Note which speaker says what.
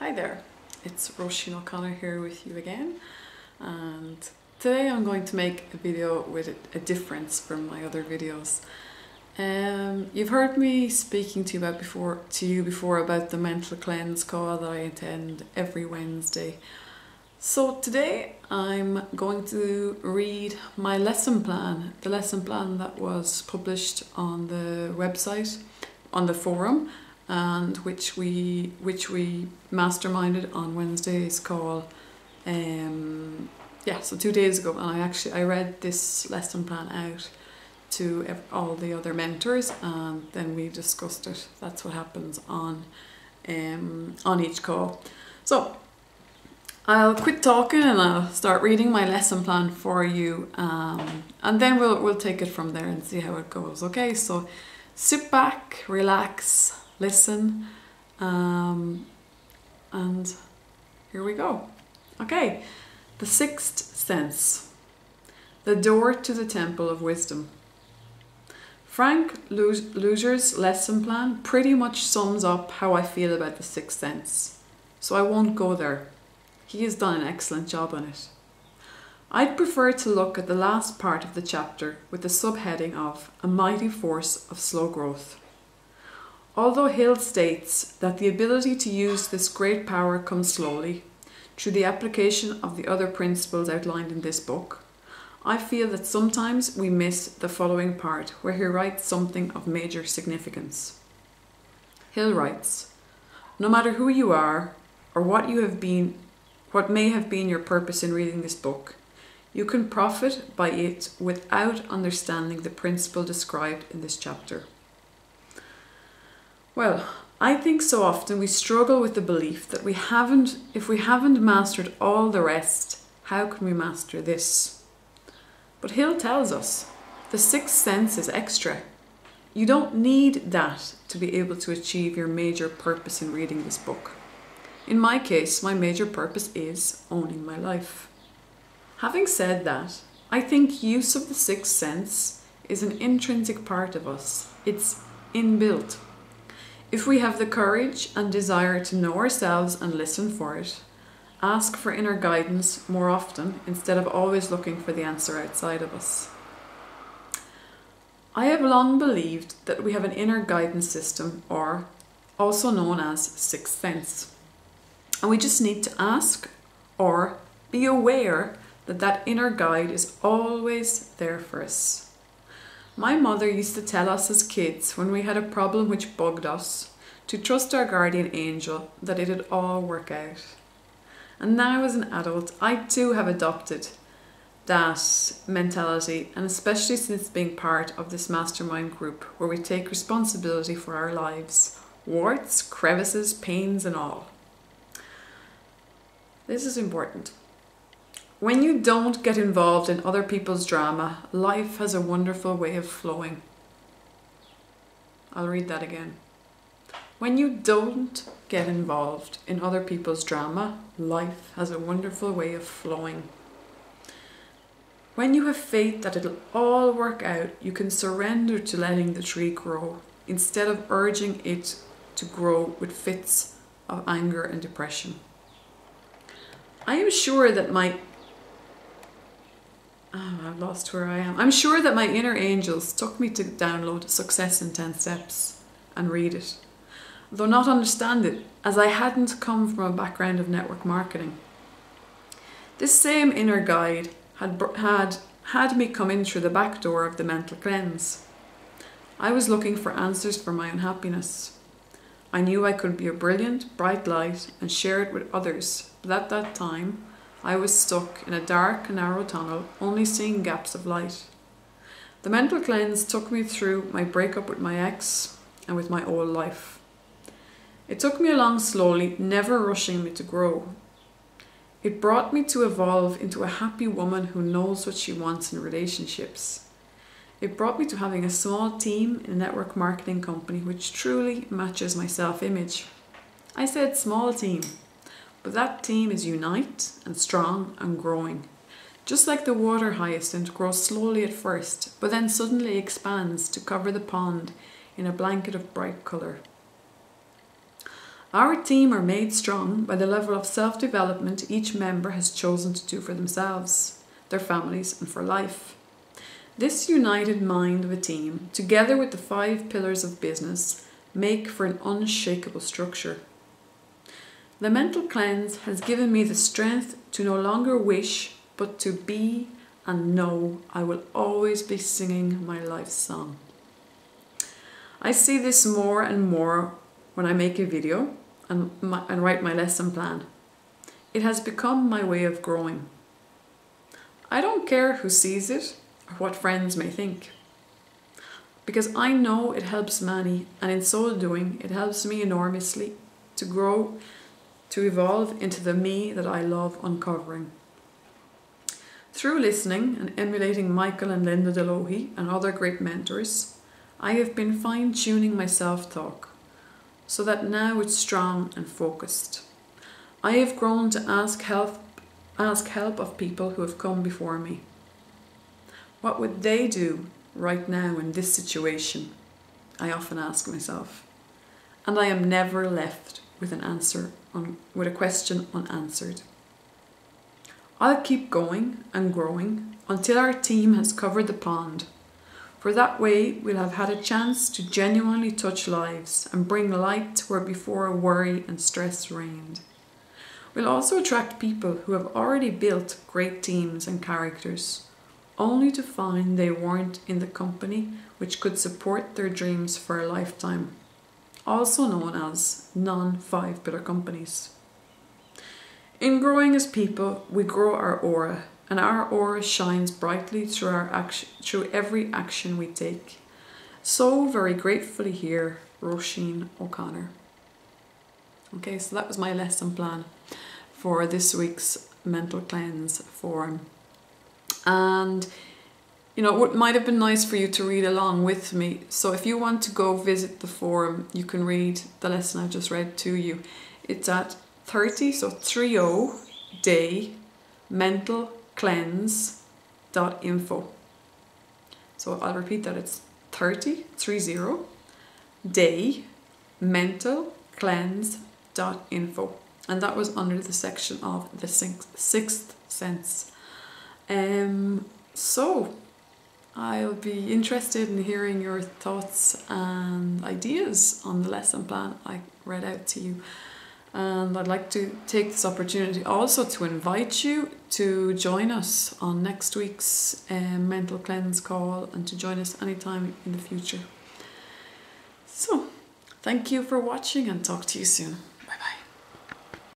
Speaker 1: Hi there, it's Roisin O'Connor here with you again, and today I'm going to make a video with a difference from my other videos. You've heard me speaking to you before about the mental cleanse call that I attend every Wednesday. So today I'm going to read my lesson plan, the lesson plan that was published on the website, on the forum, and which we masterminded on Wednesday's call. So 2 days ago, and I read this lesson plan out to all the other mentors, and then we discussed it. That's what happens on each call. So I'll quit talking and I'll start reading my lesson plan for you, and then we'll take it from there and see how it goes. Okay, so sit back, relax, listen, and here we go. Okay, the sixth sense, the door to the temple of wisdom. Frank Luger's lesson plan pretty much sums up how I feel about the sixth sense, so I won't go there. He has done an excellent job on it. I'd prefer to look at the last part of the chapter with the subheading of A Mighty Force of Slow Growth. Although Hill states that the ability to use this great power comes slowly, through the application of the other principles outlined in this book, I feel that sometimes we miss the following part where he writes something of major significance. Hill writes, "No matter who you are or what may have been your purpose in reading this book, you can profit by it without understanding the principle described in this chapter." Well, I think so often we struggle with the belief that if we haven't mastered all the rest, how can we master this? But Hill tells us the sixth sense is extra. You don't need that to be able to achieve your major purpose in reading this book. In my case, my major purpose is owning my life. Having said that, I think use of the sixth sense is an intrinsic part of us. It's inbuilt. If we have the courage and desire to know ourselves and listen for it, ask for inner guidance more often instead of always looking for the answer outside of us. I have long believed that we have an inner guidance system, or also known as sixth sense. And we just need to ask or be aware that that inner guide is always there for us. My mother used to tell us as kids when we had a problem which bugged us to trust our guardian angel that it'd all work out. And now as an adult, I too have adopted that mentality, and especially since being part of this mastermind group where we take responsibility for our lives, warts, crevices, pains and all. This is important. When you don't get involved in other people's drama, life has a wonderful way of flowing. I'll read that again. When you don't get involved in other people's drama, life has a wonderful way of flowing. When you have faith that it'll all work out, you can surrender to letting the tree grow instead of urging it to grow with fits of anger and depression. I'm sure that my inner angels took me to download Success in 10 Steps and read it, though not understand it, as I hadn't come from a background of network marketing. This same inner guide had me come in through the back door of the mental cleanse. I was looking for answers for my unhappiness. I knew I could be a brilliant, bright light and share it with others, but at that time, I was stuck in a dark, narrow tunnel, only seeing gaps of light. The mental cleanse took me through my breakup with my ex and with my old life. It took me along slowly, never rushing me to grow. It brought me to evolve into a happy woman who knows what she wants in relationships. It brought me to having a small team in a network marketing company which truly matches my self-image. I said small team, but that team is unite and strong and growing. Just like the water hyacinth grows slowly at first, but then suddenly expands to cover the pond in a blanket of bright colour. Our team are made strong by the level of self-development each member has chosen to do for themselves, their families, and for life. This united mind of a team, together with the 5 pillars of business, make for an unshakable structure. The mental cleanse has given me the strength to no longer wish, but to be and know I will always be singing my life song. I see this more and more when I make a video and write my lesson plan. It has become my way of growing. I don't care who sees it or what friends may think, because I know it helps many, and in so doing it helps me enormously to grow, to evolve into the me that I love uncovering. Through listening and emulating Michael and Linda Delohy and other great mentors, I have been fine-tuning my self-talk so that now it's strong and focused. I have grown to ask help of people who have come before me. What would they do right now in this situation? I often ask myself, and I am never left with a question unanswered. I'll keep going and growing until our team has covered the pond, for that way we'll have had a chance to genuinely touch lives and bring light where before worry and stress reigned. We'll also attract people who have already built great teams and characters, only to find they weren't in the company which could support their dreams for a lifetime, also known as non-5 pillar companies. In growing as people, we grow our aura, and our aura shines brightly through every action we take. So very gratefully here, Roisin O'Connor. Okay, so that was my lesson plan for this week's Mental Cleanse Forum. And you know, it might have been nice for you to read along with me. So if you want to go visit the forum, you can read the lesson I've just read to you. It's at 30 day mentalcleanse.info. So I'll repeat that, it's 30 day mentalcleanse.info, and that was under the section of the sixth sense. So I'll be interested in hearing your thoughts and ideas on the lesson plan I read out to you. And I'd like to take this opportunity also to invite you to join us on next week's Mental Cleanse call, and to join us anytime in the future. So, thank you for watching, and talk to you soon.